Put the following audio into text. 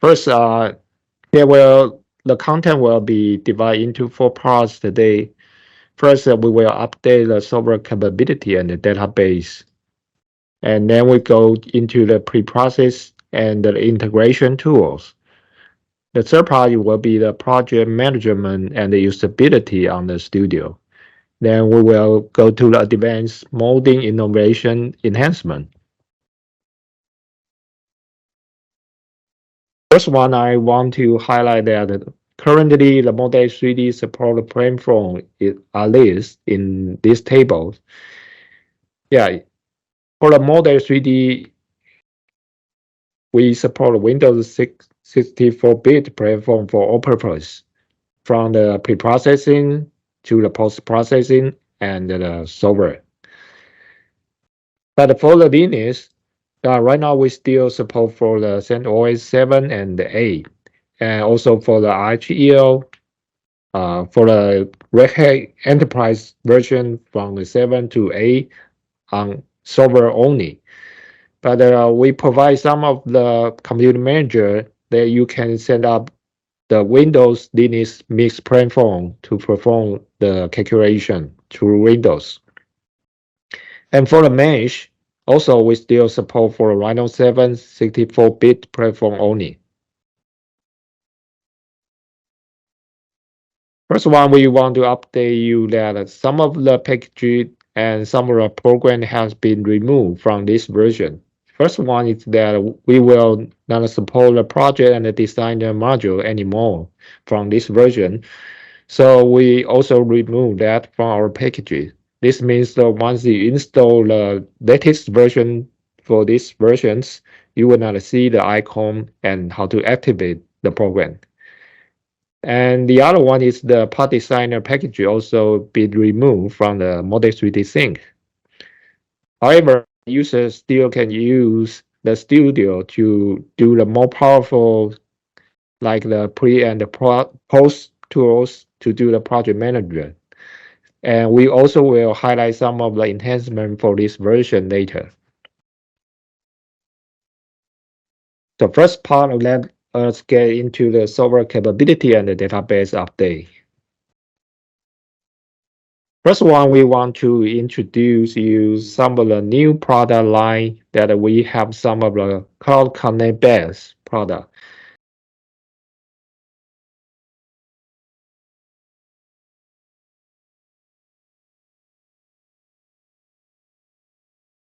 First, the content will be divided into 4 parts today. First, we will update the server capability and the database. And then we go into the pre-process and the integration tools. The third part will be the project management and the usability on the studio. Then we will go to the advanced molding innovation enhancement. First one, I want to highlight that currently the Moldex3D support platform is at least in this table. Yeah, for the Moldex3D, we support Windows 6 64-bit platform for all purpose, from the pre-processing to the post-processing and the server. But for the Linux, right now we still support for the CentOS 7 and 8, and also for the RHEL, for the Red Hat Enterprise version from the 7 to 8 on server only. But we provide some of the computer manager that you can set up the Windows Linux mixed platform to perform the calculation through Windows. And for the mesh, also we still support for Rhino 7 64-bit platform only. First one, we want to update you that some of the package and some of the program has been removed from this version. First one is that we will not support the project and the designer module anymore from this version. So we also remove that from our packages. This means that once you install the latest version for these versions, you will not see the icon and how to activate the program. And the other one is the part designer package also been removed from the Moldex3D Sync. However, users still can use the studio to do the more powerful, like the pre and the post tools to do the project management. And we also will highlight some of the enhancement for this version later. The first part of that, let's get into the server capability and the database update. First one, we want to introduce you some of the new product line that we have some of the Cloud Connect based product.